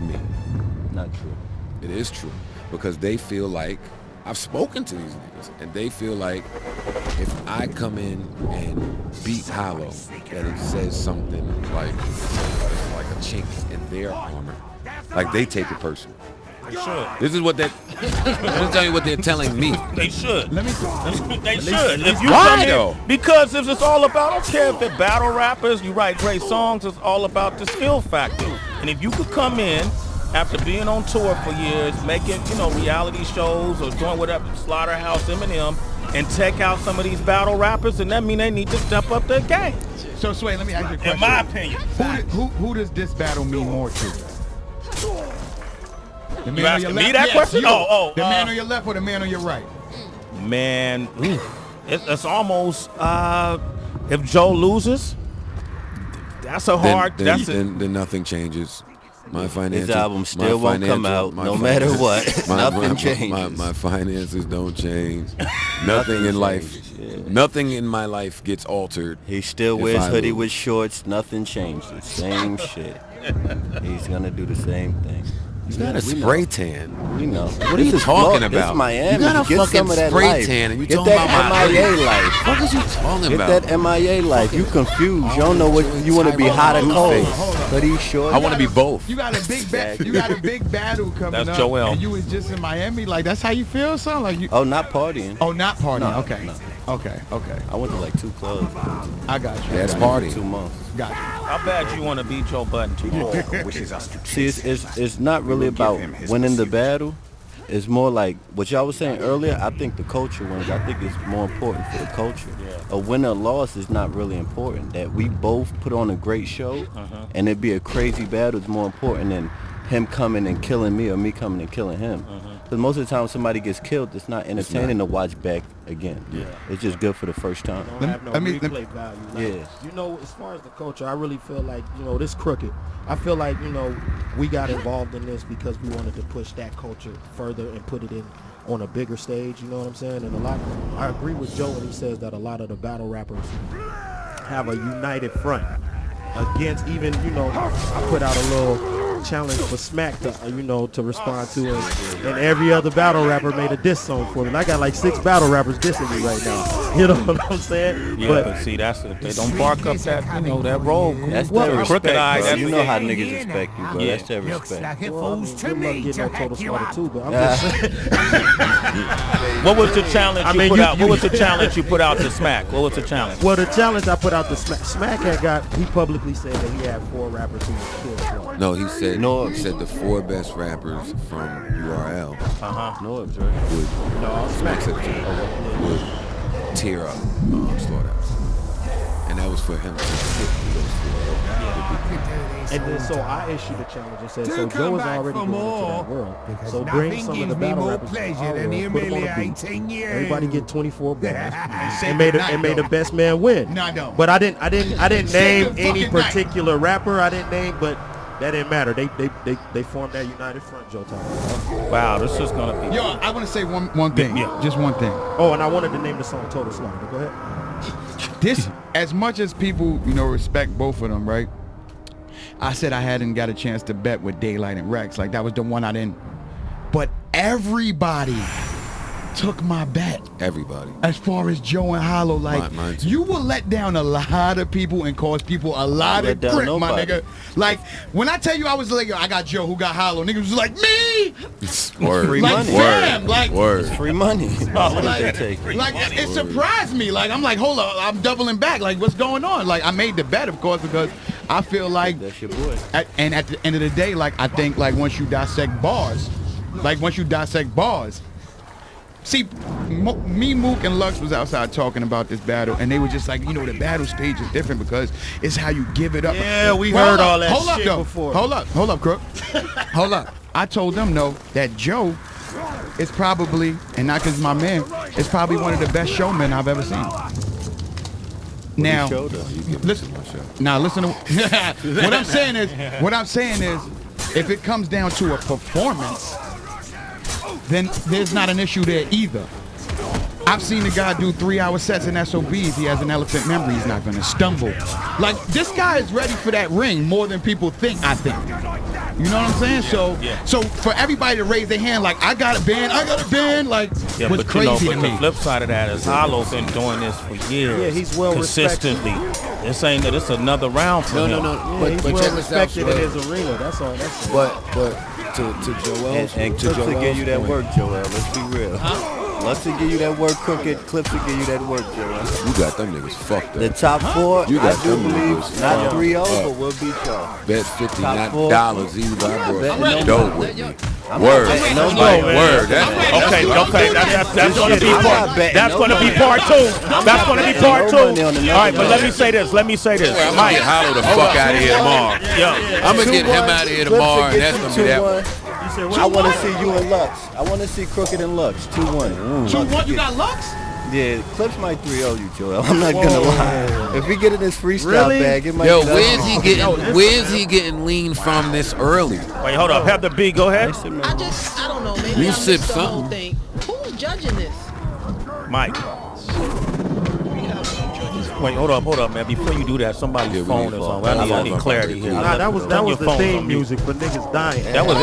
me. Not true. It is true because they feel like I've spoken to these niggas, and they feel like if I come in and beat Hollow, that it says something like it's like a chink in their armor. Like they take it personal. They should. This is what they're. I'm telling you what they're telling me. They should. Let me. They should. If you Why come in, though? because if it's all about, I don't care if they're battle rappers, you write great songs, it's all about the skill factor. And if you could come in after being on tour for years, making, reality shows or doing whatever, Slaughterhouse, Eminem, and take out some of these battle rappers, and that mean they need to step up their game. So, Sway, let me ask you a question. In my opinion. Who does this battle mean more to? The man You on asking your me left? that Yes, question? you. Oh, The man on your left or the man on your right? Man, it's almost, if Joe loses, that's a hard, then nothing changes. My finances. His album still won't come out, no matter what. Nothing changes. My finances don't change. Nothing in life. Nothing in my life gets altered. He still wears hoodie with shorts. Nothing changes. Same shit. He's gonna do the same thing. You got a spray tan. We know. What are you talking about? This Miami. You got a Get fucking some of that spray life. tan, and you Get talking that about my MIA hoodie. life. What is you talking about? Get that MIA life. You confused. You don't know what you want to be, hot or cold. Hoodie, shorts. I want to be both. You got a big You got a big battle coming That's up. Joel. And you was just in Miami. Like that's how you feel, son? Like you? Oh, not partying. Oh, not partying. No, Okay. no. Okay. I went to like 2 clubs. I got you. That's party. 2 months. Got you. How bad you want to beat Joe Budden tomorrow? See, it's not really about winning the battle. It's more like what y'all was saying earlier. I think the culture wins. I think it's more important for the culture. A win or loss is not really important. That we both put on a great show, and it'd be a crazy battle is more important than him coming and killing me or me coming and killing him. Because most of the time somebody gets killed, it's not entertaining to watch back again. Yeah. It's just good for the first time. Don't have no replay value. Like, Yeah. as far as the culture, I really feel like, this crooked. I feel like, we got involved in this because we wanted to push that culture further and put it in on a bigger stage, you know what I'm saying? And I agree with Joe when he says that a lot of the battle rappers have a united front against even, I put out a little challenge for Smack to, to respond to it. And every other battle rapper made a diss song for me. And I got like 6 battle rappers dissing me right now. You know what I'm saying? Yeah, but see, that's if they don't bark up that, that road. That's well, their respect, crooked eye. bro. You know how niggas respect you, bro. Yeah. That's their respect. Well, I mean, good luck getting that total slaughter too, but I'm just saying. What was the challenge you put out? What was the challenge you put out to Smack? What was the challenge? Well, the challenge I put out to Smack he publicly said that he had 4 rappers who would kill Joe. No, he said the 4 best rappers from URL Norbs, right? would Smack said would tear up Slaughterhouse, and that was for him to hit those 4. And then so I issued a challenge and said, so Joe is already going into that world. So bring some of the battle rappers to our world, put them on a beat. Everybody get 24 bars and made the best man win. No, I don't. But I didn't name any particular rapper. I didn't name, but that didn't matter. They formed that united front, Joe Time. Wow, this is gonna be. Yo, I want to say one thing. Yeah. Just one thing. Oh, and I wanted to name the song Total Slaughter. But go ahead. This, as much as people, respect both of them, right? I said I hadn't got a chance to bet with Daylight and Rex. Like, that was the one I didn't. But everybody took my bet. Everybody. As far as Joe and Hollow, like, Mine too. you will let down a lot of people and cause people a lot of grip, my nigga. Like, when I tell you I was like, I got Joe, who got Hollow, niggas was like, me! Word. Free Like, money. damn, like, Word. Free money. like, it surprised me. Like, I'm like, hold up, I'm doubling back. Like, what's going on? Like, I made the bet, of course, because I feel like, That's your boy. and at the end of the day, like, I think, like, once you dissect bars, see, me, Mook, and Lux was outside talking about this battle, and they were just like, the battle stage is different because it's how you give it up. Yeah, we heard all that hold shit up, before. Hold up, Crook. Hold up. I told them, no, that Joe is probably, and not because my man, is probably one of the best showmen I've ever seen. Now, listen to what I'm saying is, if it comes down to a performance, then there's not an issue there either. I've seen the guy do 3-hour sets in SOBs. He has an elephant memory. He's not gonna stumble. Like, this guy is ready for that ring more than people think. I think. You know what I'm saying? So for everybody to raise their hand, like, I got a band, like, was crazy to me. The flip side of that is Hollow been doing this for years. Yeah, he's well consistently. respected. This ain't this another round for him. No. Yeah, he's But well check this out, respected in Sway. his arena. That's all. That's all. But to Joel's And to Clips will give you that Joel's work, point, Joel. Let's be real. Lux will give you that work, Crooked. Clips will give you that work, Joel. you got them niggas fucked The up. top 4, You I got do them believe, niggas not fucked 3-0, up. but we'll beat y'all. Bet 50, Top not four. dollars either. I Bet brought no dope money. with me. I'm Word. not betting No, nobody. man. Word. That's That's gonna be I'm part. not betting That's gonna be nobody. part 2. That's gonna be part No 2. money on the All right, but number. let me say this. I'm gonna Mike, get Hollow the fuck out of here tomorrow. yo, I'm gonna get him out of here tomorrow, and that's gonna be that one. I want to see you and Lux. I want to see Crooked and Lux. 2-1. 2-1, you got Lux? Yeah, Clips might 3-0 you, Joel. I'm not gonna lie. If we get in this freestyle Really? bag, it might Yo, be that hard. where's he getting lean from this early? wait, hold up. Have the B. Go ahead, I don't know. Maybe You I sip missed the whole something. thing. Who's judging this? Mike. We have some judges. Wait, hold up, man. Before you do that, somebody's Yeah, we phone need is phone. on. I Phone need on. clarity here. Nah, that was Turn your the phones theme on mute. music for niggas dying. That was.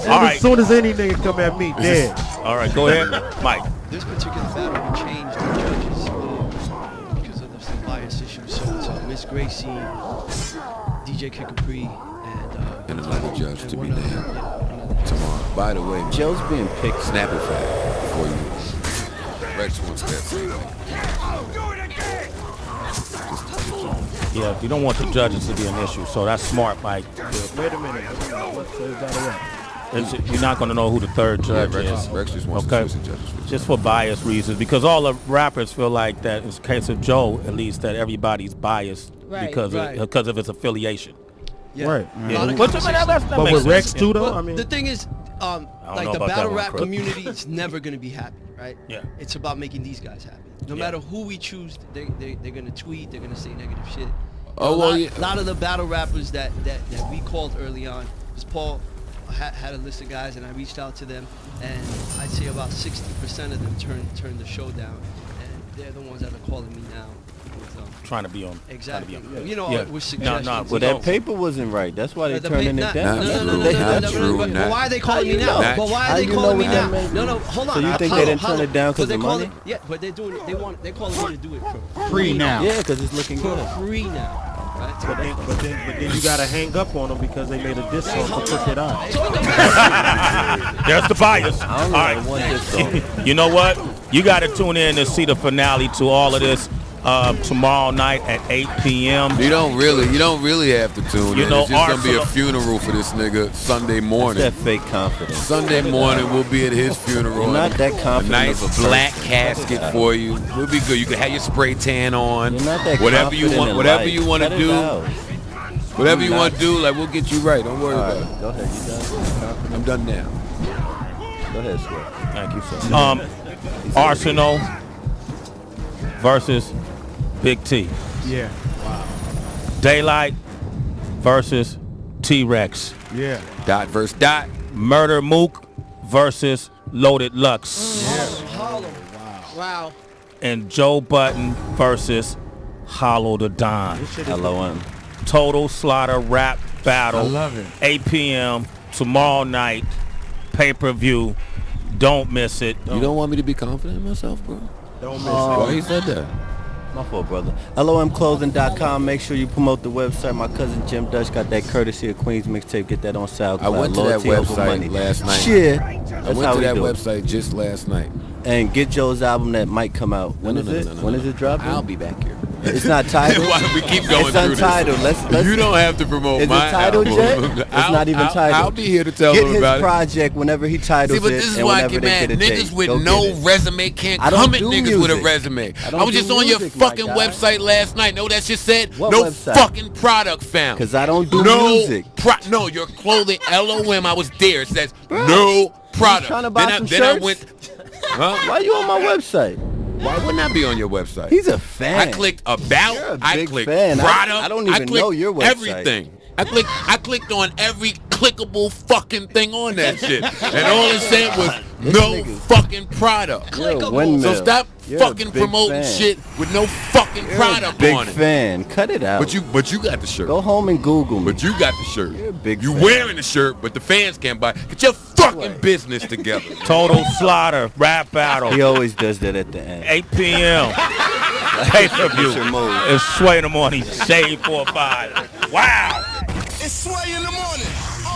All As right. soon as any nigga come at me, dead. All right, go ahead, Mike. This particular battle will change the judges because of some bias issues. So Miss Gracie, DJ Kid Capri, And another judge to be one other, named another. tomorrow. By the way, man, Joe's being picked. snap it fact before you. Rex wants that same thing. Yeah, you don't want the judges to be an issue, so that's smart, Mike. Wait a minute. What's the battle rap? You're not going to know who the third judge is. Rex just wants Okay. to switch the judges. Just for bias reasons, because all the rappers feel like that. In the case of Joe, at least, that everybody's biased Right, because right. of its affiliation. Yeah. Right. A lot of But that But makes with Rex sense. too, though, Well, I mean, the thing is, don't like know the about that battle one, rap Crook. community is never gonna be happy, right? Yeah. It's about making these guys happy. No Yeah. matter who we choose, they're gonna tweet, they're gonna say negative shit. Oh, a well, lot, yeah. lot of the battle rappers that we called early on, because Paul had a list of guys, and I reached out to them, and I'd say about 60% of them turned the show down, and they're the ones that are calling me now. with, Trying to be on. Exactly. Trying to be on. You know, Yeah. with suggestions. No, But but that paper wasn't right. That's why they The turning pa- it down. Not no, true, no, not no, true, but not- why are they calling me How you now? know? But why How are they you know calling me what now? that means? No, hold on. So you think Hollow, they didn't turn Hollow. it down 'cause They're of calling- money? Yeah, but they're calling me to do it for Free now. Yeah, because it's looking for good. free now. Right? but then you gotta hang up on them because they made a diss song for Crooked Eye. There's the bias. I All only right. know one diss song. You know what? You got to tune in to see the finale to all of this tomorrow night at 8 p.m. You don't really have to tune You in. know, It's just gonna be a Arsenal- funeral for this nigga Sunday That's morning. that fake confidence. Sunday morning we'll be at his funeral. You're not that A confident nice of a black person. casket for you. We'll be good. You can have your spray tan on. You're not that Whatever you confident want. in Whatever life. you want to Cut it do. out. Whatever you want to do. Like we'll get you right. Don't worry All about it. right, go ahead. You done? I'm done now. Go ahead, Sweat. Thank you, sir. Arsenal versus Big T. Yeah. Daylight versus T-Rex. Yeah. Dot versus dot. Murder Mook versus Loaded Lux. Wow. And Joe Button versus Hollow the Don. LOM. Total Slaughter rap battle. I love it. 8 p.m. tomorrow night. Pay-per-view. Don't miss it. You don't want me to be confident in myself, bro? Don't miss Why you said that? My fault, brother. LOMclothing.com. Make sure you promote the website. My cousin Jim Dutch got that courtesy of Queens mixtape. Get that on SoundCloud. I went to that Loyalty over website money. last night. Shit. I That's went how to we that do it. website just last night. And get Joe's album that might come out. When No, is no, no, it? no, no, When no. is it dropping? I'll be back here. It's not titled. Why do we keep going It's through untitled. this? Let's You don't have to promote Is my it titled album. yet? It's not even titled. I'll be here to tell Get them his about it. project whenever he titles See, but it this is and why I whenever get they mad. get a Niggas date. with Go no get it. resume can't I don't come at do niggas with a music. resume. I don't I was just do on your music, my fucking guy. website last night. Know that shit said? What no website? fucking product found. Because I don't do no music. No, your clothing, LOM, I was there. It says no product. trying to buy some then I shirts? went, huh? Why you on my website? Why wouldn't I be on your website? He's a fan. I clicked about. You're a I big clicked fan. product. I don't even clicked know your website. Everything. I clicked on every clickable fucking thing on that shit, and all it said was no fucking product. You're a So windmill. stop You're a fucking big promoting fan. shit with no fucking You're product a big on it. fan. Cut it out. But you got the shirt. Go home and Google me. But you got the shirt. You're a big You fan. wearing the shirt, but the fans can't buy it. Get your fucking business together. Total Slaughter rap battle. He always does that at the end. 8 p.m. Pay-per-view. Your move. It's Sway in the morning. Shade 4-5. Wow. It's Sway in the morning,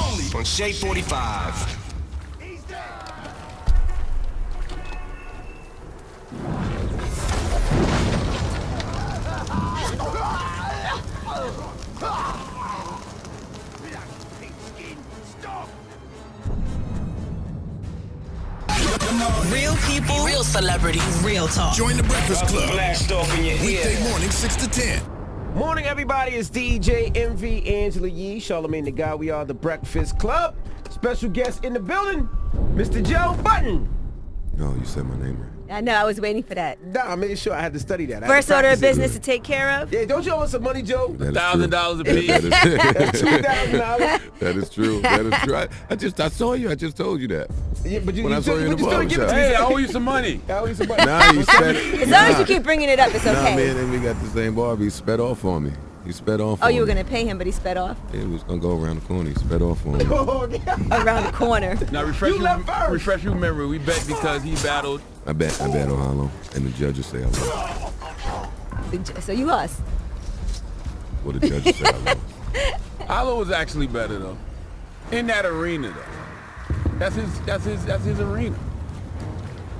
only on Shade 45. Real people, real celebrities, real talk. Join the Breakfast Club. Weekday morning, 6 to 10. Morning, everybody. It's DJ MV Angela Yee, Charlamagne the Guy. We are the Breakfast Club. Special guest in the building, Mr. Joe Button. No, you said my name right. I know, I was waiting for that. Nah, I made sure I had to study that. First order of business to take care of. Yeah, don't you owe us some money, Joe? That is $1,000 a true. piece. That's $2,000. That is true. That is true. I saw you. I just told you that. Yeah, but When I saw you in the still give it barbershop. to me. Hey, I owe you some money. I owe you some money. Nah, you sped it. As long as you keep bringing it up, it's Nah, okay. man, and we got the same barber. He sped off on me. He sped off Oh, on you were me. going to pay him, but he sped off Yeah, he was going to go around the corner. He sped off on me. around the corner. Now refresh your memory. We bet because he battled. I battle Hollow, and the judges say I lost. So you lost. Well, the judges say I lost. Hollow was actually better though. In that arena though. That's his arena.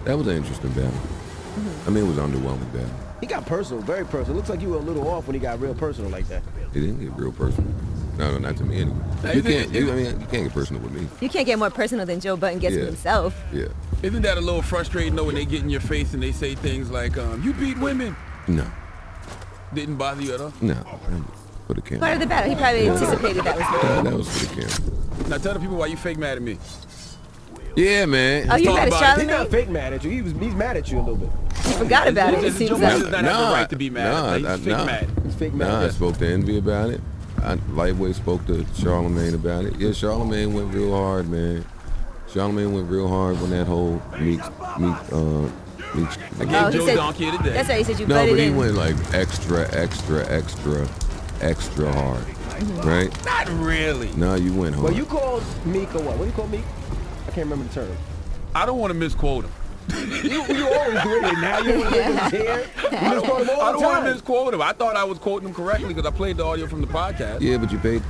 That was an interesting battle. I mean, it was an underwhelming battle. He got personal, very personal. Looks like you were a little off when he got real personal like that. It didn't get real personal. No, not to me anyway. You can't get personal with me. You can't get more personal than Joe Button gets with himself. Yeah. Isn't that a little frustrating though when they get in your face and they say things like, you beat women? No. Didn't bother you at all? No. For the camera. Part of the battle. He probably anticipated that was That was for the camera. Now tell the people why you fake mad at me. Yeah, man. Oh, you mad at He's Charlamagne? not fake mad at you. He's mad at you a little bit. You forgot about it. It seems Joe like. does not have the right to be mad. He's fake mad. He's fake mad. Nah, I spoke to Envy about it. Lightweight spoke to Charlamagne about it. Yeah, Charlamagne went real hard, man. Charlamagne went real hard when that whole Meek Oh, Gave he Joe said, Donkey today. that's why he said you No, butted but he in. went like extra hard, right? Not really. No, you went hard. Well, you called Meek or what? What do you call Meek? I can't remember the term. I don't want to misquote him. You always do it. Now you want to make his hair. You just call him all I the don't want to time. misquote him. I thought I was quoting him correctly because I played the audio from the podcast. Yeah, but you played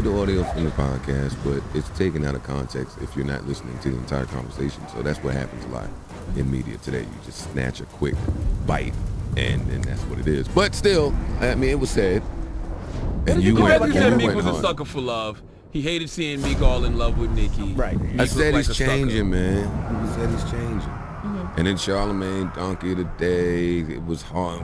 the audio from the podcast, but it's taken out of context if you're not listening to the entire conversation. So that's what happens a lot in media today. You just snatch a quick bite, and that's what it is. But still, I mean, it was said. And you You went said Meek hard. was a sucker for love. He hated seeing Meek all in love with Nicki. Right. Meek I looked said like he's a sucker. changing, man. He said he's changing. And then Charlamagne, Donkey of the Day, it was hard.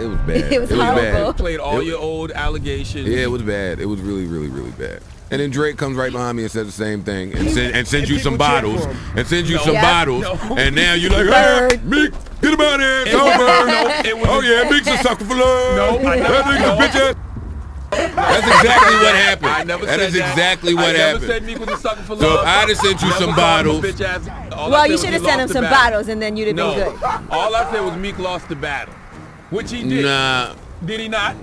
It was bad. It was horrible. Played all your old allegations. Yeah, it was bad. It was really, really, really bad. And then Drake comes right behind me and says the same thing and sends you some people cheer bottles. for him. And sends you No. some Yeah. bottles. No. And now you're like, Bird. hey, Meek, get him out of here. It's No, over. it was Oh, yeah, Meek's a sucker for love. No, I never- That nigga's no. a bitch ass. That's exactly what happened. I never That said is that. exactly what I never happened. said Meek was a sucker for love. So if I'd have sent you Never some called him a bottles. bitch ass. All I Well, said you was should he have sent him lost the some battle. bottles, and then you'd have No. been good. All I said was Meek lost the battle. Which he did. Nah. Did he not?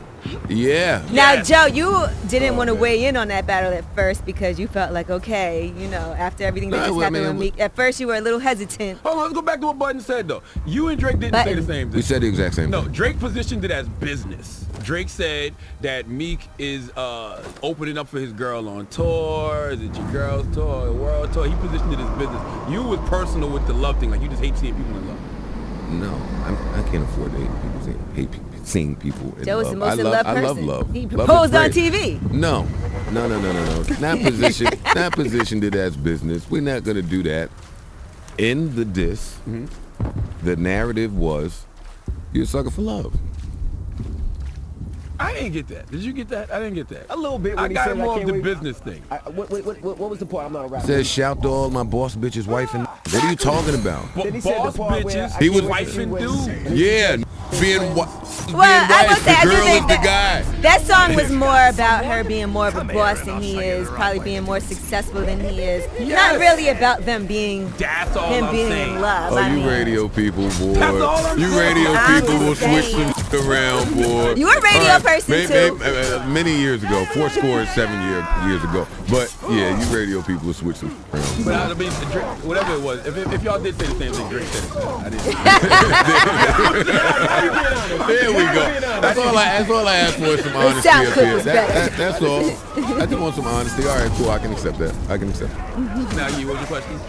Yeah. Now, Yes. Joe, you didn't want to weigh in on that battle at first because you felt like, okay, after everything that No, just I happened mean, with Meek, at first you were a little hesitant. Hold on, let's go back to what Button said, though. You and Drake didn't say the Button. same thing. We said the exact same No, thing. Drake positioned it as business. Drake said that Meek is opening up for his girl on tour. Is it your girl's tour, world tour? He positioned it as business. You was personal with the love thing. Like, you just hate seeing people in love. No, I can't afford to hate people, seeing people in Joe love. is the most in I love love person. love. He Love is proposed on great. TV. No. Not positioned it as business. We're not gonna do that. In the diss, the narrative was, you're a sucker for love. I didn't get that. Did you get that? I didn't get that. A little bit when I he got said more I of can't the wait. business thing. What was the point? I'm not a rapper. Says shout to all my boss bitches wife and What are you talking about? Then he said the Boss part where bitches. I He can't was- wait to see Wife and when- dude. Yeah, being Well, being I will wife, say, I the do girl is think the guy. that song was more about her being more of a boss than he is, probably being more successcul than he is. Not really about them being That's all him I'm being saying. in love. Oh, I you mean, radio people, boy. That's all I'm You saying. radio I'm people will just switch saying. some shit around, boy. You a radio All right, person, too. many years ago, 7 years ago. But yeah, you radio people will switch some around. But I mean, Drake, whatever it was, if y'all did say the same thing, Drake said it. I didn't. There we go. That's all I ask for is some honesty sound up clip here. was better. That's all. I just want some honesty. All right, cool. I can accept that. Now, you, what was your question?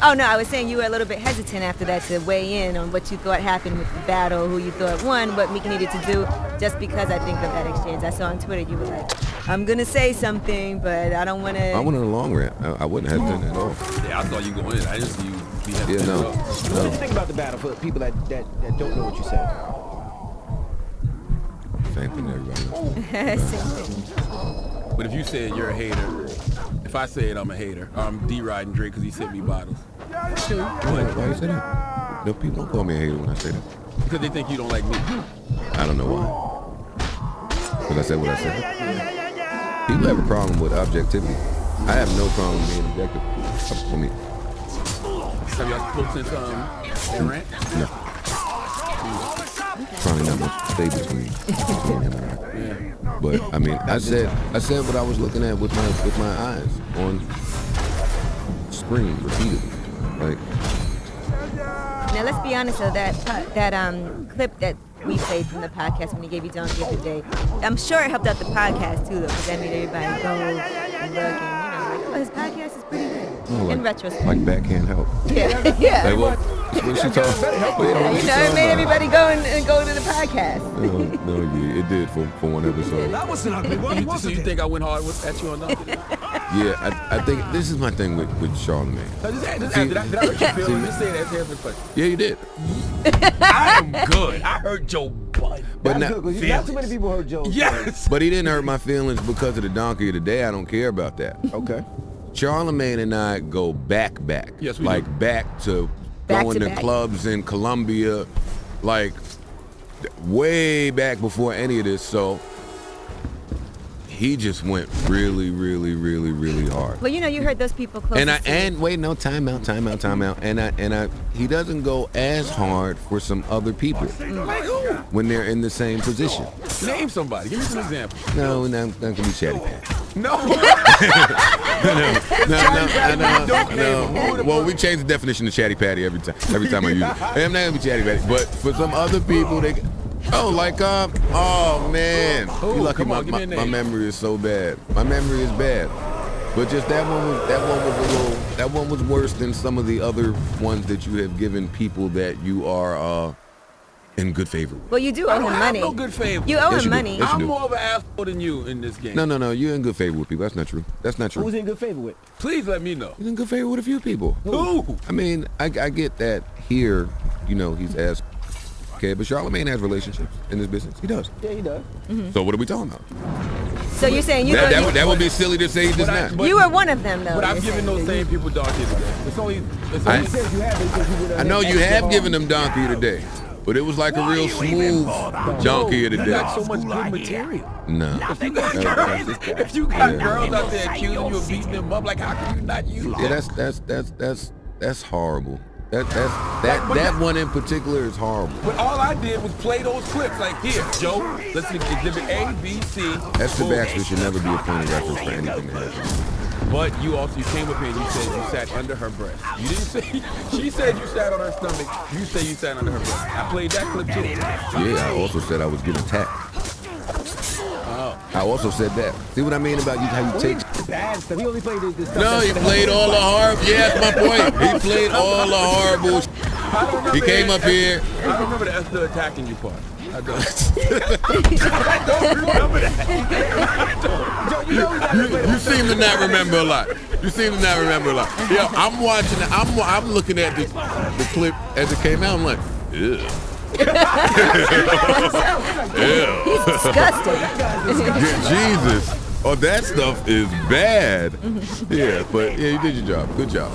Oh no, I was saying you were a little bit hesitant after that to weigh in on what you thought happened with the battle, who you thought won, what Meek needed to do, just because I think of that exchange. I saw on Twitter you were like, I'm gonna say something, but I don't wanna. I went on a long rant. I wasn't hesitant at all. Yeah, I saw you go in. I didn't see you be happy. Yeah, no. What did you think about the battle for people that don't know what you said? Same thing to everybody else. Same thing. But if you said you're a hater, if I say it, I'm a hater. I'm D-riding Drake because he sent me bottles. Why you say that? No, people don't call me a hater when I say that. Because they think you don't like me. I don't know why. Because I said what I said. People have a problem with objectivity. I have no problem being objective. I mean, Have y'all spoken that rant? no. Probably not much stay between him and I. Yeah. But I mean, I said what I was looking at with my eyes on screen repeatedly. Like, Now let's be honest though, that clip that we played from the podcast when he gave you Donkey of the Day, I'm sure it helped out the podcast too though, because that made everybody go and look and like, oh, his podcast is pretty good. In retrospect. like backhand help. Yeah, yeah. Like what she talking? It made everybody go and go to the podcast. No, yeah, it did for one episode. That was an ugly one, So you think I went hard at you or not? Yeah, I think this is my thing with Charlamagne. Did I hurt your feelings? Just say that as a question. Yeah, you did. I am good. I heard Joe Budden. But That's now, good, 'cause not too many people heard Joe's. Yes. but he didn't hurt my feelings because of the donkey of the day. I don't care about that. Okay. Charlamagne and I go back. Yes, we like do. back to Back going to to back. clubs in Colombia, like way back before any of this. So he just went really hard. Well, you know, you heard those people close. Time out. And he doesn't go as hard for some other people Like who? when they're in the same position. Name somebody. Give me some examples. No, not gonna be Chatty Pat. No. No. Well, we change the definition of Chatty Patty every time I use it. I'm not gonna be Chatty Patty, but for some other people, they. Oh man, Who? you lucky Come on, give me a my name. memory is so bad. My memory is bad. But just that one was worse than some of the other ones that you have given people that you are in good favor with. Well, you do owe him money. No good favor. You owe Yes, him you do. money. Yes, you I'm do. more of an asshole than you in this game. No, you're in good favor with people. That's not true. Who's in good favor with? Please let me know. You're in good favor with a few people. Who? I mean, I get that here, he's asked. Okay, but Charlamagne has relationships in this business. He does. Yeah, he does. So what are we talking about? So you're saying you That would be silly to say he does not. but- you were one of them though. But I've you're given saying. those same people donkey today. It's only I- He says you have it because you would I know you have given them donkey today, but it was like a real smooth donkey of the you day. got so much good material. No. If you got girls out there accusing you of beating them up, like how can you not use that? That's horrible. That one in particular is horrible. But all I did was play those clips. Like here, Joe, let's see, exhibit A, B, C. Esther boom. Baxter should never be a point of reference for anything that happens. But you came up here and you said you sat under her breast. You didn't say, she said you sat on her stomach. You say you sat under her breast. I played that clip too. Yeah, I also said I was getting attacked. Oh. I also said that. See what I mean about how you take. bad stuff. He only played the stuff. No, he played all the horrible. Yeah, that's my point. He played all the horrible. He came up here. I don't remember the Esther attacking you part. I don't. I don't remember that. You seem to not remember a lot. Yeah, I'm watching it. I'm looking at the clip as it came out. I'm like, ew. He's disgusting. Jesus. Oh, that stuff is bad. Yeah, but yeah, you did your job. Good job.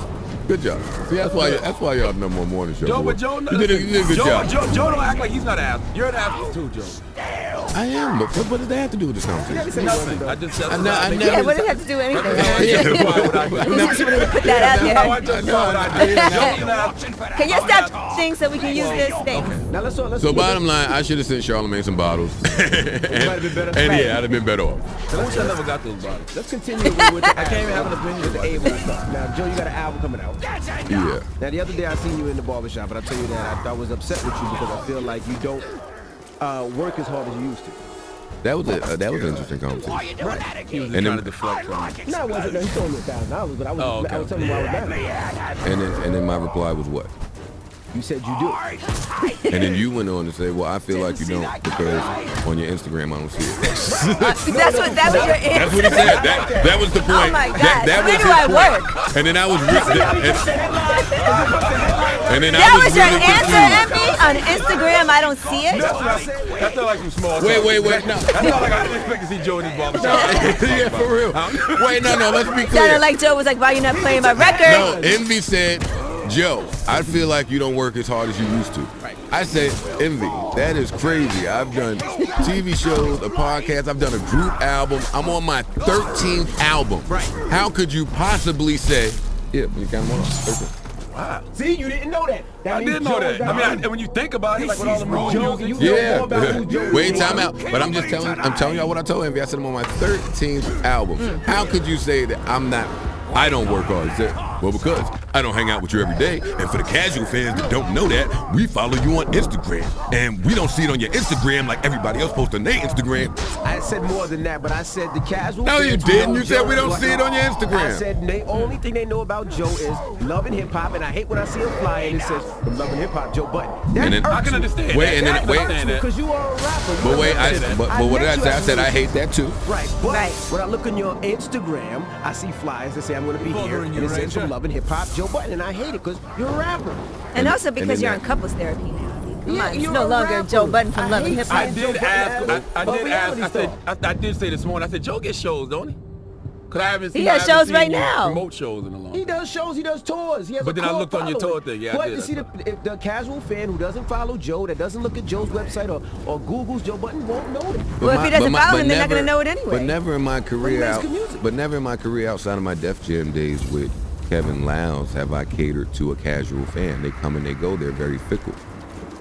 Good job. See, that's why y'all number one morning show. Joe, boy. but Joe, you did a good job. Joe don't act like he's not an athlete. You're an athlete too, Joe. I am, but what does that have to do with this conversation? Nothing. I just said Yeah, what does it have to do with anything? You just wanted to put that out there. Can you stop things so we can use this thing? Now let's So bottom line, I should have sent Charlamagne some bottles. and yeah, I'd have been better off. I wish I never got those bottles. Let's continue with the I can't even have an opinion with the A1 stuff. Now, Joe, you got an album coming out. Yeah. Now, the other day I seen you in the barbershop, but I tell you that I was upset with you because I feel like you don't work as hard as you used to. That was an interesting conversation. Right. He was trying to deflect from me. No, it wasn't. No, he told me $1,000, but I was telling him why I was mad. And then my reply was what? You said you do. And then you went on to say, well, I feel like you don't because on your Instagram I don't see it. That was your answer. That's what he said. That was the point. Oh my God. That was Where do I work? And then I was That was your answer, Emmy? On Instagram, I don't see it? That's what I said. That felt like some small talk. Wait, no. That felt like I didn't expect to see Joe in his barbershop. Yeah, for real. Wait, no, let's be clear. Sounded like Joe was like, why you not playing my record? No, Envy said, Joe, I feel like you don't work as hard as you used to. I said, Envy, that is crazy. I've done TV shows, a podcast, I've done a group album. I'm on my 13th album. Right. How could you possibly say, yeah, you count them all. 13. Wow. See, you didn't know that. I did know that. I mean, when you think about it, like with all the moves using. Yeah. Wait, time out. But I'm telling y'all what I told Envy. I said I'm on my 13th album. How could you say that I don't work hard? He said, well, because I don't hang out with you every day. And for the casual fans that don't know that, we follow you on Instagram. And we don't see it on your Instagram like everybody else posts on their Instagram. I said more than that, but I said the casual No, fans you who didn't. know You said Joe we don't is see it on your Instagram. I said the only thing they know about Joe is Love and Hip Hop, and I hate when I see a flyer and it says from Love and Hip Hop Joe Button. I can understand. Wait, and then because you are a rapper. But wait, but what did I say? I said I hate that too. Right, but when I look on your Instagram, I see flyers that say I'm going to be here, and it says from Love and Hip Hop Joe Button, and I hate it because you're a rapper. And also because you're on couples therapy now. Come on, it's no longer Joe Button from Love and Hip Hop. I did say this morning, I said, Joe gets shows, don't he? Because I haven't seen He has shows right now. Promote shows in a long time. He does shows, he does tours. He has But then I looked on your tour thing. Yeah, but I did. you see, the casual fan who doesn't follow Joe, that doesn't look at Joe's website or Google's Joe Button won't know it. Well, if he doesn't follow him, they're not going to know it anyway. But never in my career outside of my Def Jam days with Kevin Lowndes have I catered to a casual fan. They come and they go. They're very fickle.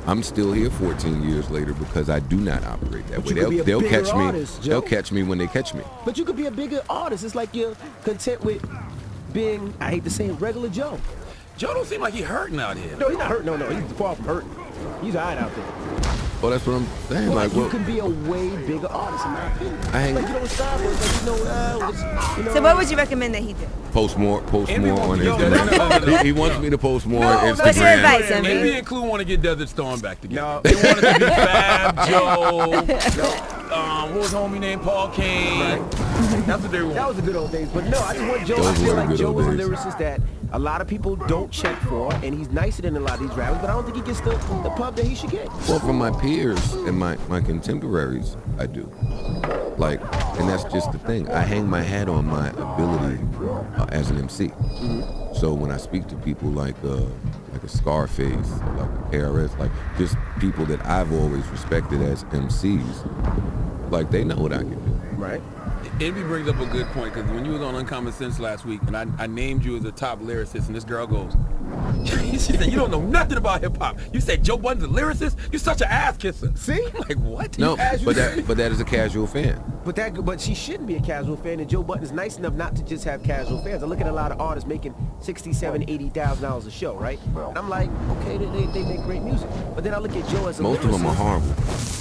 I'm still here 14 years later because I do not operate that way. They'll catch me. They'll catch me when they catch me. But you could be a bigger artist. It's like you're content with being, I hate to say it, regular Joe. Joe don't seem like he's hurting out here. No, he's not hurting. No, he's far from hurting. He's all right out there. Well, that's what I'm saying. Well, you can be a way bigger artist, in my opinion. Like you don't stop with, like So what would you recommend that he do? Post more on Instagram. He wants me to post more on Instagram. What's your advice, Envy? Envy and Clue want to get Desert Storm back together. No. They want it to be Fab, Joe, what was homie named Paul Kane. Right. That's what they want. That was the good old days. But no, I just want Joe. I feel like Joe is a lyricist that a lot of people don't check for, and he's nicer than a lot of these rappers, but I don't think he gets the pub that he should get. Well, from my peers and my contemporaries, I do. Like, and that's just the thing. I hang my hat on my ability as an MC. Mm-hmm. So when I speak to people like a Scarface, like a KRS, like just people that I've always respected as MCs, like they know what I can do. Right. Envy brings up a good point, because when you was on Uncommon Sense last week, and I named you as a top lyricist, and this girl goes, she said, you don't know nothing about hip-hop. You said Joe Budden's a lyricist? You're such an ass kisser. See? I'm like, what? No, but that is a casual fan. But she shouldn't be a casual fan, and Joe Budden is nice enough not to just have casual fans. I look at a lot of artists making $60,000, $80,000 a show, right? And I'm like, okay, they make great music. But then I look at Joe as a lyricist. Most of them are horrible.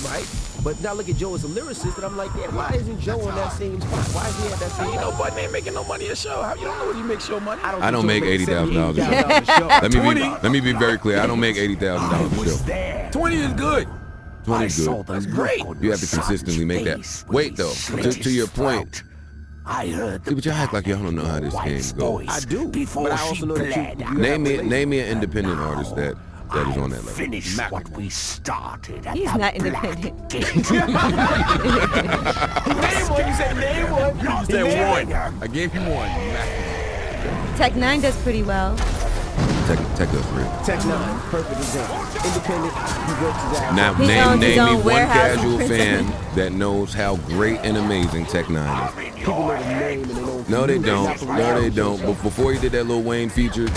Right? But now I look at Joe as a lyricist, and I'm like, yeah, why isn't Joe on that same spot? Why is he at that same spot? You know Budden ain't making no money a show. How you don't know when you make show money? I don't make $80,000 a show. Let me be very clear. I don't make $80,000 a show. 20 is good. 20 is good. That's great. You have to consistently make that. Wait though, to your point. I heard. See, but you act like y'all don't know how this game goes. I do. Before but I also know that you name me an independent artist that is on that level. Finish what we started. He's not independent. Name one. You said name one. You said one. I gave you one. Tech 9 does pretty well. Tech does real. Tech 9, perfect example. Independent, he works his ass Now off. name me one warehouse casual in fan that knows how great and amazing Tech 9 is. People know the name and they know. No, they don't. No, they don't. But before you did that Lil Wayne feature,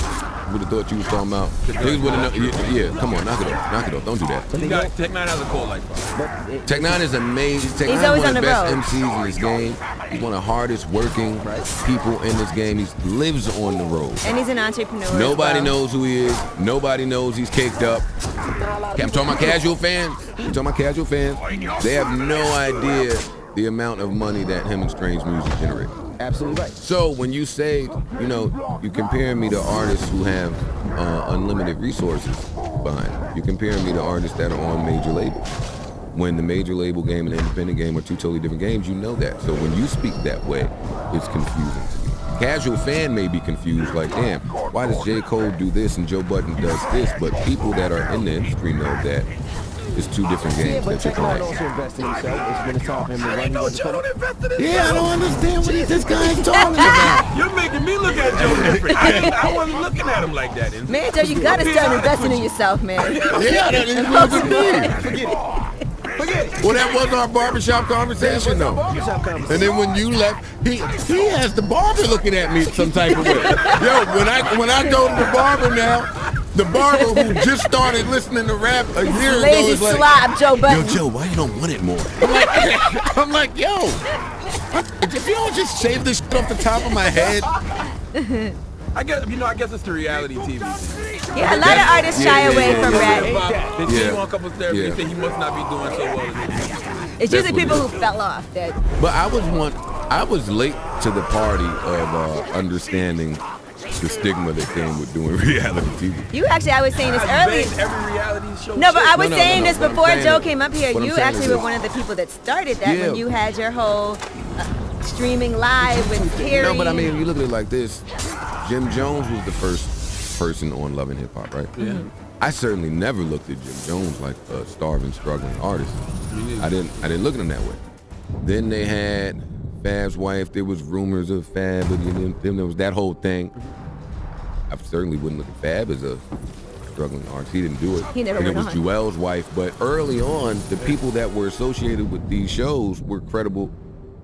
would have thought you was talking about. Niggas would have known. Yeah, come on, knock it off. Knock it off. Don't do that. You got Tech 9 has a cult like that. Tech 9 is amazing. Tech 9 is always one on of the the best road. MCs in this game. He's one of the hardest working people in this game. He lives on the road. And he's an entrepreneur. Nobody as well. knows who he is. Nobody knows he's caked up. I'm talking about casual fans. I'm talking about casual fans. They have no idea the amount of money that him and Strange Music generate. Absolutely right. So when you say, you know, you compare me to artists who have unlimited resources behind them. You compare me to artists that are on major labels. When the major label game and the independent game are two totally different games, you know that. So when you speak that way, it's confusing to me. Casual fan may be confused, like, damn, why does J. Cole do this and Joe Budden does this? But people that are in the industry know that it's two different games. Yeah, but that you're Tech 9 playing. also invest in himself. It's when it's time for him to run. No, Joe don't invest in himself. Yeah, I don't understand what this guy's talking about. You're making me look at Joe different. I wasn't looking at him like that. Man, Joe, you gotta start investing in yourself, man. Yeah, that is what it is. Forget it. Well, that was our barbershop conversation, though. And then when you left, he has the barber looking at me some type of way. Yo, when I go to the barber now, the barber who just started listening to rap a year ago Lazy is like, slob, Joe Budden. yo, Joe, why you don't want it more? I'm like, yo, if you don't just shave this shit off the top of my head. I guess it's the reality TV thing. Yeah, a lot of artists shy away from rap. They see him on couples therapy. They say he must not be doing so well. It's usually people who fell off that. But I was late to the party of understanding the stigma that came with doing reality TV. You actually, I was saying this earlier. Every reality show. No, but I was No, saying no, this what I'm before saying Joe is- came up here. what I'm You saying actually is were this. one of the people that started that Yeah. when you had your whole streaming live with Terry. No, but I mean, you look at it like this. Jim Jones was the first person on Love and Hip Hop, right? Yeah. I certainly never looked at Jim Jones like a starving, struggling artist. I didn't look at him that way. Then they had Fab's wife. There was rumors of Fab, and then there was that whole thing. I certainly wouldn't look at Fab as a struggling artist. He didn't do it. He never and it went was on. Joel's wife. But early on, the people that were associated with these shows were credible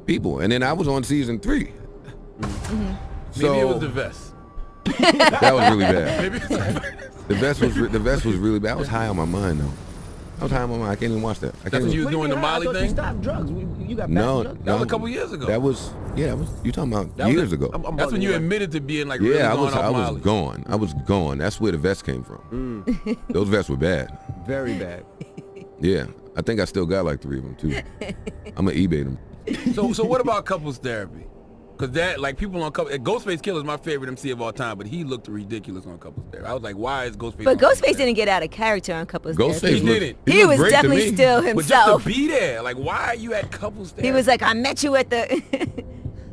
people. And then I was on season 3. So Maybe it was the vest. that was really bad. Maybe it was the vest. The vest was really bad. I was high on my mind though. I was high on my mind. I can't even watch that. I can't That's when even, you was doing the Molly You thing? stopped drugs. You got back no, drugs. no. was a couple years ago. That was you talking about That was years a- ago. That's when you admitted to being like really Yeah, I going was off I Molly. was gone. I was gone. That's where the vest came from. Those vests were bad. Very bad. Yeah, I think I still got like 3 of them too. I'm gonna eBay them. So what about couples therapy? Because that, like, people on couple, Ghostface Killah is my favorite MC of all time, but he looked ridiculous on couples therapy. I was like, why is Ghostface? But on Couples Ghostface Therapy? didn't get out of character on Couples Ghostface Therapy. He didn't. He looked was great to definitely me. still But just himself. to be there, like, why are you at couples therapy? He was like, I met you at the.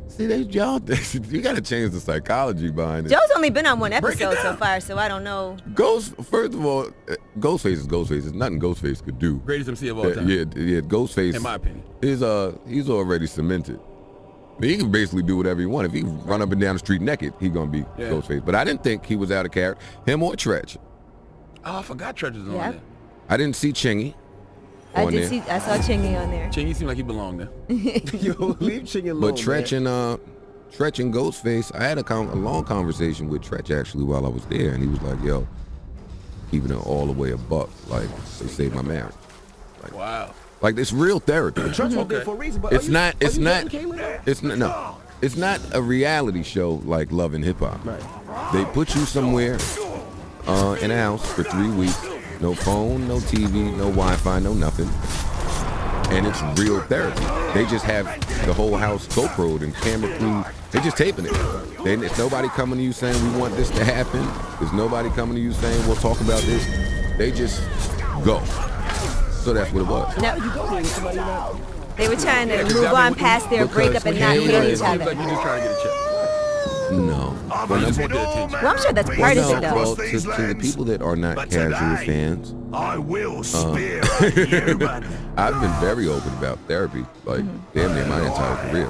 See, y'all, you gotta change the psychology behind it. Joe's only been on one Break it episode so down. far, so I don't know. First of all, Ghostface is Ghostface. There's nothing Ghostface could do. greatest MC of all time. Yeah, Ghostface. In my opinion. Is he's already cemented. He can basically do whatever he wants. If he run up and down the street naked, he gonna be Yeah. Ghostface. But I didn't think he was out of character. Him or Tretch. Oh, I forgot Treasures on Yeah. there. I didn't see Chingy. I on did there. see. I saw Chingy on there. Chingy seemed like he belonged there. Yo, leave Ching alone. But Tretch and Ghostface, I had a long conversation with Tretch actually while I was there, and he was like, "Yo, keeping it all the way a buck, like they saved my marriage." Like, Wow. like it's real therapy. Tretch was there for a reason, but It's not. It's not. Came with that? It's not. No. It's not a reality show like Love and Hip Hop. Right. They put you somewhere in a house for 3 weeks. No phone, no TV, no Wi-Fi, no nothing. And it's real therapy. They just have the whole house GoPro'd and camera crew. They're just taping it. There's nobody coming to you saying we want this to happen. There's nobody coming to you saying we'll talk about this. They just go. So that's what it was. No, You go there with somebody not. they were trying to move on past their breakup and not Because kill Kayla each is- Seems like other. you're just trying to get a check. No. Well, Just want the attention. Well, I'm sure that's part of it, though. well, to the people that are not casual fans, I will spear at you, man. I've been very open about therapy, like damn near my entire career.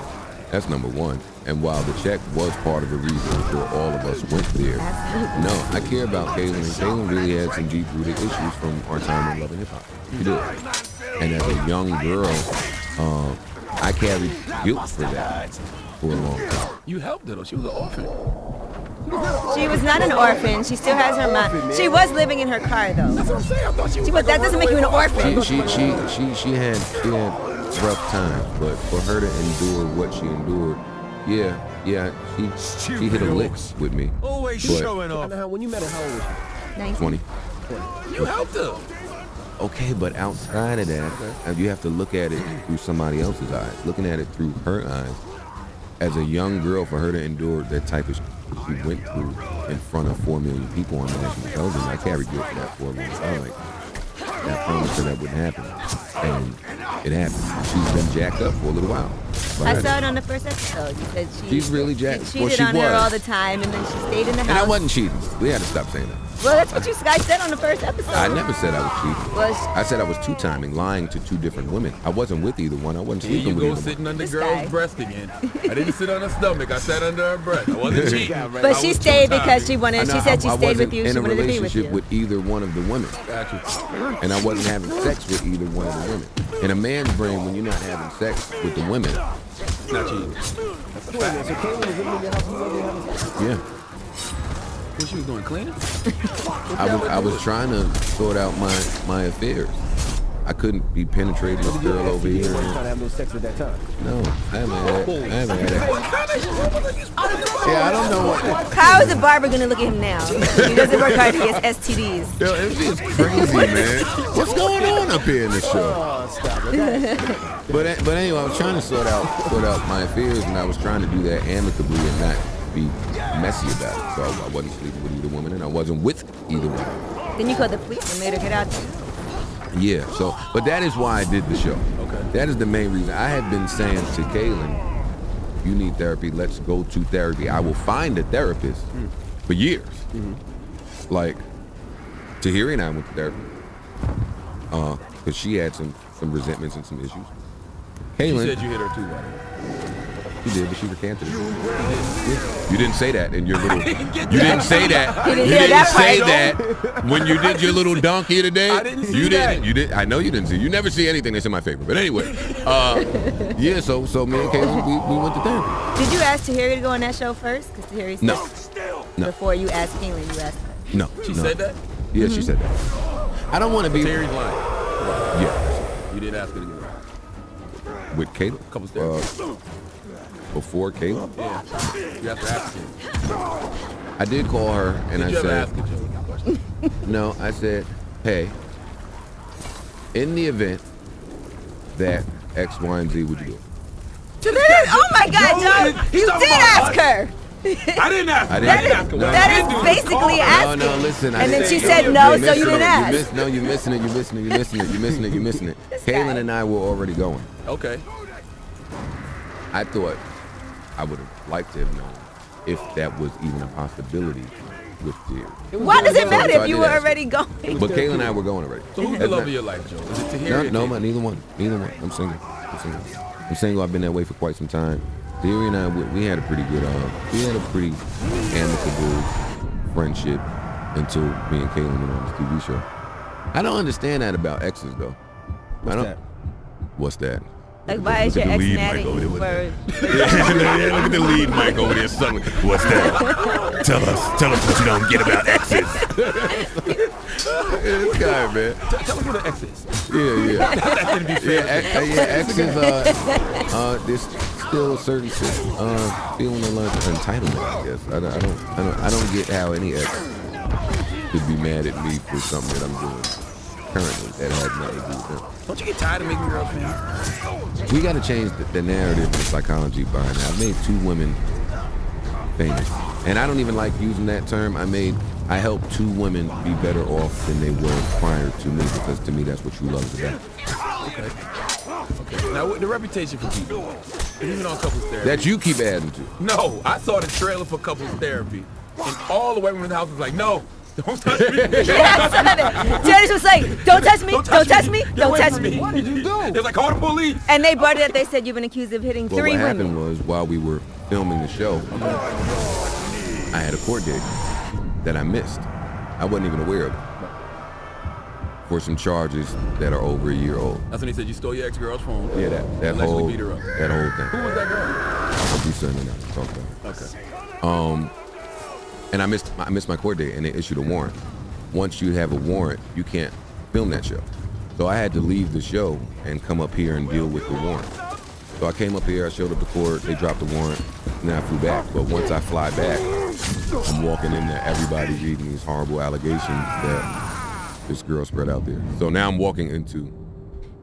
That's number one. And while the check was part of the reason for all of us went there, no, I care about Kaylin. And Kaylin really had some deep-rooted issues from our time in Love and Hip Hop. She did. And as a young girl, I carried guilt for that for a long time. You helped her though. She was an orphan. She was not an orphan. She still has her mom. She was living in her car though. That's what I'm saying. I thought she was. That doesn't make you an orphan. She had rough times, but for her to endure what she endured, she hit a lick with me. Always showing off. When you met her, how old was she? 20. You helped her. Okay, but outside of that, you have to look at it through somebody else's eyes. Looking at it through her eyes, as a young girl, for her to endure that type of she went through in front of 4 million people on national television, I carried guilt for that for a long time. Like, I promised her that wouldn't happen, and it happened. She's been jacked up for a little while. I saw it on the first episode. You said she's really jacked. You cheated on her all the time, and then she stayed in the house. And I wasn't cheating. We had to stop saying that. Well, that's what you guys said on the first episode. I never said I was cheating. I said I was two-timing, lying to two different women. I wasn't with either one. I wasn't sleeping with either one. Here you go, sitting under girl's breast again. I didn't sit on her stomach. I sat under her breast. I wasn't cheating. But she stayed because she wanted. She said she stayed with you. She wanted to be with you. In a relationship with either one of the women. And I wasn't having sex with either one of the women. In a man's brain, when you're not having sex with the women, it's not cheating. Yeah. What she was doing, cleaning? I was trying to sort out my affairs. I couldn't be penetrating this girl over here. You weren't trying to have no sex at that time? No, I haven't had that. Yeah, I don't know what. How is the barber gonna look at him now? He doesn't work hard to get STDs. Yo, MC is crazy, man. What's going on up here in this show? Oh, stop it. But anyway, I was trying to sort out my affairs, and I was trying to do that amicably and not be messy about it. So I wasn't sleeping with either woman, and I wasn't with either woman. Then you called the police and made her get out there. Yeah, but that is why I did the show. Okay. That is the main reason. I had been saying to Kaylin, you need therapy, let's go to therapy. I will find a therapist for years. Mm-hmm. Like, Tahiri and I went to therapy. Because she had some resentments and some issues. Kaylin. She said you hit her too, by the way. She did, but she recanted it. You didn't say that in your little. You didn't say that. You didn't say that when you did your little donkey today. I didn't see that. You did. I know you didn't see. You never see anything that's in my favor. But anyway, yeah. So me and Kaylin, we went to therapy. Did you ask Tahiri to go on that show first? Because Tahiri said no. Before you asked Kaylin, you asked her. No. She said that. Yeah, she said that. I don't want to be. Tahiri's lying. Yeah. You did ask her to get with Kaylin. A couple steps. Before Caleb? Yeah. You have to ask him. I did call her and I said, no, I said, hey, in the event that X, Y, and Z, would you do it? Oh my God, Joe! You did ask her! I didn't ask her. That is basically asking. No, listen. And then she said no, so you didn't ask. No, you're missing it. You're missing it. Kaylin and I were already going. Okay. I thought I would have liked to have known if that was even a possibility with Jerry. Why does it matter if you were already going? But Kayla and I were going already. So who's the love of your life, Joe? Is it Tahiri? No, neither one. I'm single. I've been that way for quite some time. Tahiri and I, we had a pretty good, amicable friendship until me and Kayla went on this TV show. I don't understand that about exes, though. What's that? Like, why is your ex mad at you for... Yeah, look at the lead mic over there. Suddenly, what's that? Tell us what you don't get about exes. This guy, man. Tell us what an ex is. Yeah. That's going to be fair. Yeah, exes, there's still a certain feeling of entitlement, I guess. I don't get how any ex could be mad at me for something that I'm doing currently that has nothing to do with them. Don't you get tired of making girls famous? We got to change the narrative and the psychology behind that. I've made 2 women famous, and I don't even like using that term. I helped 2 women be better off than they were prior to me, because to me that's what true love is about. Okay. Now, the reputation for people, even on couples therapy, that you keep adding to. No, I saw the trailer for couples therapy, and all the women in the house was like, no, Don't touch me. Janice was like, don't touch me, don't touch me, don't touch me. What did you do? They're like, call the police. And they brought it up. They said you've been accused of hitting Well, 3 what women. happened was while we were filming the show, I had a court date that I missed. I wasn't even aware of it. For some charges that are over a year old. That's when he said you stole your ex-girl's phone. Yeah, that Allegedly whole beat her up. that whole thing. Who was that girl? I'll be saying that. Talk about it. Okay. And I missed my court date, and they issued a warrant. Once you have a warrant, you can't film that show. So I had to leave the show and come up here and deal with the warrant. So I came up here, I showed up to court, they dropped the warrant, and then I flew back. But once I fly back, I'm walking in there, everybody reading these horrible allegations that this girl spread out there. So now I'm walking into,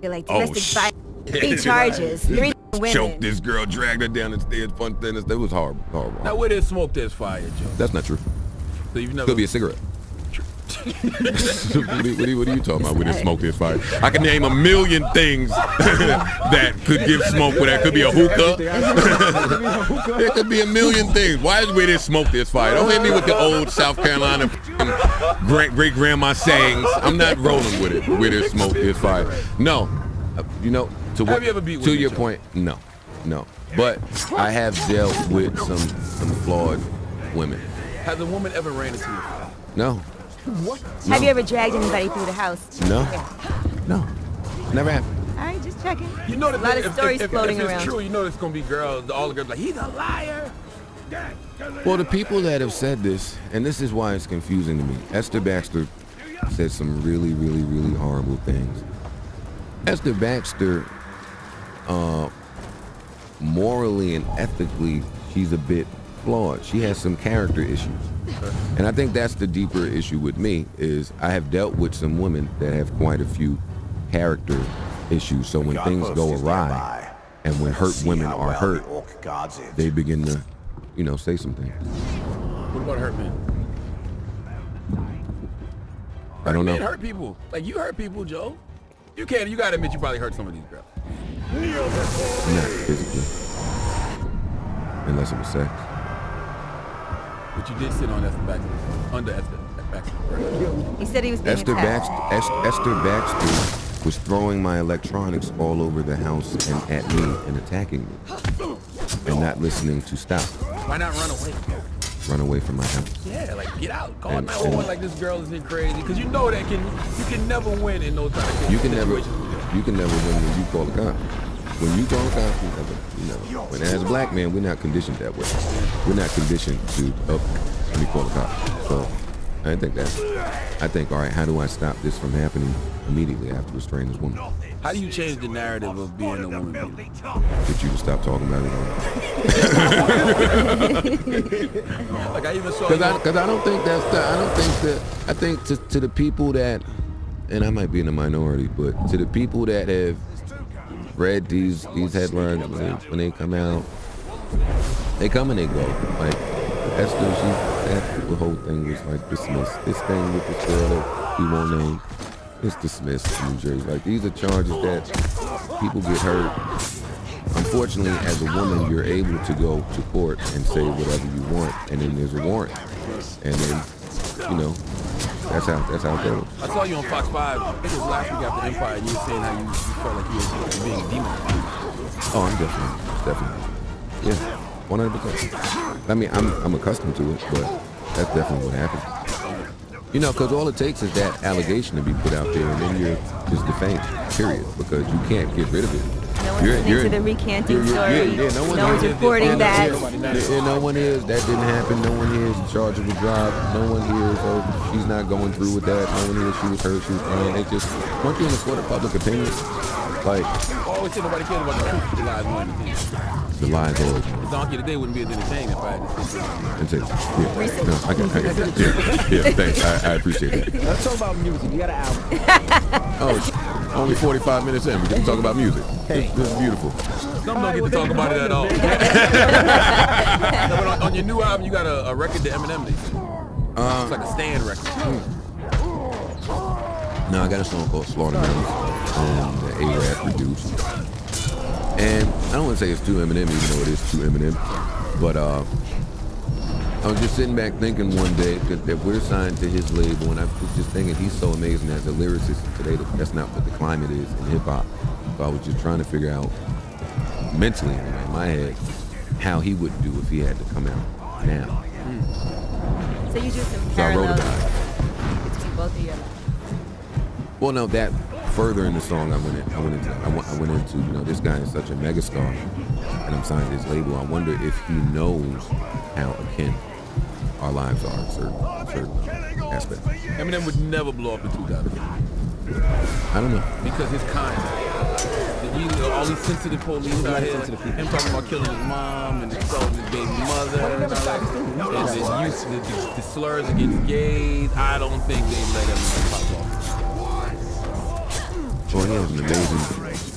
You're like, domestic violence, 3 charges, 3 women. Choked this girl, dragged her down the stairs, punched her in the stairs. It was horrible. Now where there's smoke, there's fire, Joe. That's not true. So you've never... Could be a cigarette. what are you talking about with this smoke, there's fire? I can name a million things that could give smoke with that. Could be a hookah. There could be a million things. Why is where there's smoke, there's fire? Don't hit me with the old South Carolina great-grandma sayings. I'm not rolling with it. Where there's smoke, there's fire. No. You know, have you ever beat to your point, no. But I have dealt with some flawed women. Has a woman ever ran into you? No. What? No. Have you ever dragged anybody through the house? No. Yeah. No. Never happened. All right, just checking. You know that a lot of stories floating if it's around. true, you know there's gonna be girls. All the girls like, he's a liar. Well, the people that have said this, and this is why it's confusing to me. Esther Baxter said some really, really, really horrible things. Esther Baxter, morally and ethically, she's a bit flawed. She has some character issues. And I think that's the deeper issue with me, is I have dealt with some women that have quite a few character issues. So when things go awry, and when hurt women are hurt, they begin to, say some things. What about hurt men? I don't know. Men hurt people. Like, you hurt people, Joe. You gotta admit you probably hurt some of these girls. Not physically. Unless it was sex. But you did sit on Esther Baxter, under Esther Baxter. He said he was being Esther Baxter was throwing my electronics all over the house and at me and attacking me. And not listening to stop. Why not run away? Run away from my house. Yeah, like get out. Call 911 like this girl is in crazy. Because you know that you can never win in those kind of situations. You can never win when you call the cops. When you call the cops, when as a black man, we're not conditioned that way. We're not conditioned to let me call the cops. So I think, all right, how do I stop this from happening immediately after restraining this woman? How do you change the narrative of being a woman? Get you to stop talking about it. Like I even saw. Because I don't think I think to the people that, and I might be in the minority, but to the people that have read these headlines when they come out, they come and they go. Like Esther, the whole thing was like dismissed. This thing with the girl that we won't name, it's dismissed in New Jersey. Like these are charges that people get hurt. Unfortunately, as a woman, you're able to go to court and say whatever you want, and then there's a warrant, and then that's how it goes. I saw you on Fox 5. I think it was last week after Empire, and you were saying how you felt like you were being demonized. Oh, I'm definitely, yeah, 100%. I mean, I'm accustomed to it, but that's definitely what happened. Because all it takes is that allegation to be put out there, and then you're just defamed, period, because you can't get rid of it. No one's listening to the recanting story. No one's reporting that. No one hears that didn't happen. No one hears the charge of the drive. No one hears, she's not going through with that. No one hears she was hurt, she was crying. They just, once you're in the court of public opinion, like... I always say nobody cares about the truth. The lies more entertaining. The lies always. The donkey today wouldn't be as entertaining if I had to say I got that. Yeah, thanks. I appreciate it. Let's talk about music. You got an album. Only 45 minutes in. We get to talk about music. This is beautiful. Some don't get to talk about it at all. But on your new album, you got a record to Eminem. It's like a stand record. No, I got a song called Slaughterhouse that A-Rap produced. And I don't want to say it's too Eminem, even though it is too Eminem. But I was just sitting back thinking one day that we're signed to his label, and I was just thinking he's so amazing as a lyricist today. That's not what the climate is in hip hop. So I was just trying to figure out mentally, anyway, in my head, how he would do if he had to come out now. So you do some So I wrote parallels about it. between both of your lives. Well, no, that further in the song, I went into, you know, this guy is such a megastar, and I'm signed to his label. I wonder if he knows how akin our lives are in certain aspects. Eminem would never blow up in 2000. I don't know. Because his content. All these sensitive police out here, him talking about killing his mom and insulting his baby mother, and the use the slurs against gays. I don't think they let him pop off. Well, he has an amazing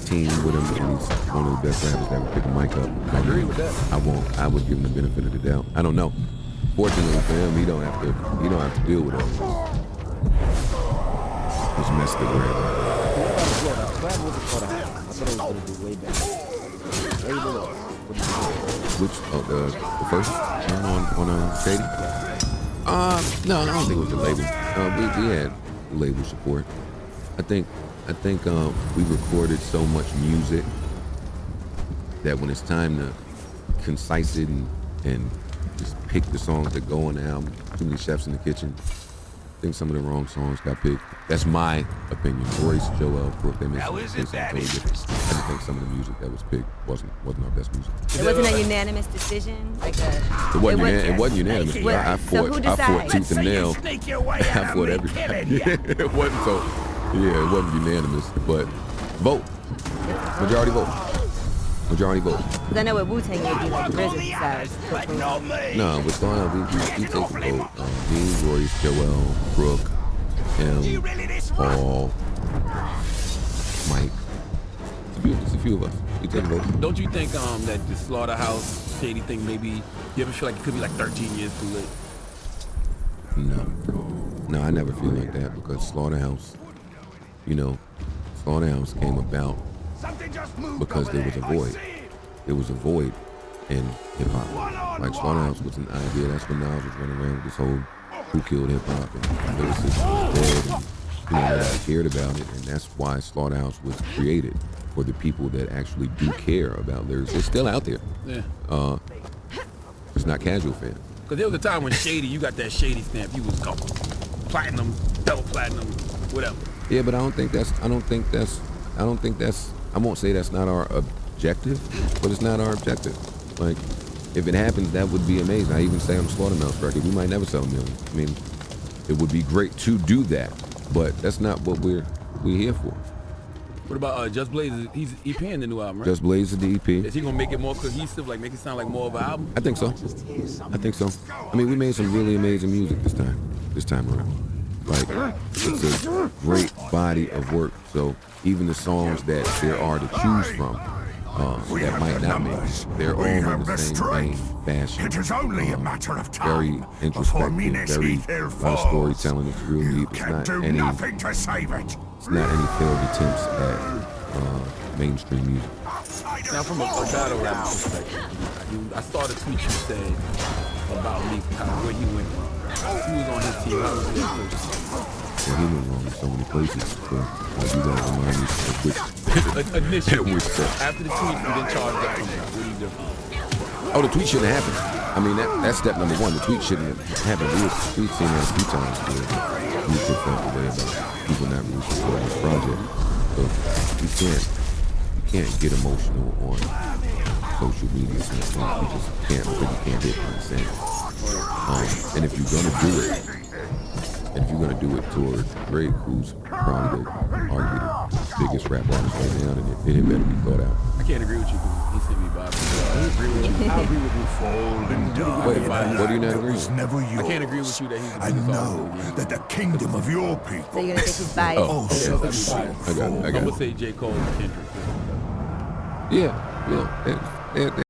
team with him, and he's one of the best rappers that would pick a mic up. I agree with that. I would give him the benefit of the doubt. I don't know. Fortunately for him, he don't have to deal with all this mess that we're in. Which the first one on Shady? No, I don't think it was the label. We had label support. I think we recorded so much music that when it's time to concise it and just pick the songs that go on the album, too many chefs in the kitchen. I think some of the wrong songs got picked. That's my opinion. Royce, Joel, Brooke, they made something totally different. I just think some of the music that was picked wasn't our best music. It wasn't a unanimous decision? It wasn't unanimous. I fought tooth and nail. I fought everybody. It wasn't unanimous, but vote. Majority vote. Majority vote. Because I know with Wu-Tang it'd be like RZA decides. No, what's going on? We take a vote. Me, Royce, Joel, Brooke, him, Paul, Mike. It's a few of us. We take a vote. Don't you think that the Slaughterhouse Shady thing maybe, you ever feel like it could be like 13 years too late? No, I never feel like that because Slaughterhouse came about because there was a void. There was a void in hip-hop. Like Slaughterhouse was an idea. That's when Nas was running around with this whole who killed hip-hop and lyricists was dead and nobody cared about it. And that's why Slaughterhouse was created, for the people that actually do care about lyrics. It's still out there. Yeah. It's not casual fans. Because there was a time when Shady, you got that Shady stamp. You was gone. Platinum, double platinum, whatever. Yeah, but I won't say that's not our objective, but it's not our objective. Like, if it happens, that would be amazing. I even say on the Slaughterhouse record, we might never sell 1 million. I mean, it would be great to do that, but that's not what we're here for. What about Just Blaze? He's EPing the new album, right? Just Blaze is the EP. Is he gonna make it more cohesive, like make it sound like more of an album? I think so. I mean, we made some really amazing music this time around. Like, it's a great body of work. So even the songs that there are to choose from, that might not make it, they're all in the same vein, fashion. It is only a matter of time. Very introspective, very lot of storytelling. It's real deep. It's not any failed attempts at mainstream music. Now, from a battle rap perspective, I saw the tweet you said about Meek, where he went. He was on his team. How was he at first? Well, he went wrong in so many places. So you gotta remind me of initially. which After the tweet, you didn't charge that. What do you do? Oh, the tweet shouldn't have happened. I mean, that's step number one. The tweet shouldn't have happened. We've seen that a few times where we felt the way about people not really supporting this project. So you can't get emotional on social media. You just can't, because you can't hit on the same. And if you're gonna do it toward Drake, who's probably arguably the biggest rap artist right now, then it better be thought out. I can't agree with you because he sent me Bob. I agree with you. I agree with you. Fall and die. Wait, what do you not agree with? Never yours. I can't agree with you that he's the I biggest know artist. that the kingdom of your people. So you're gonna think he's biased? Oh, I got it. I'm gonna say J. Cole and Kendrick. Yeah.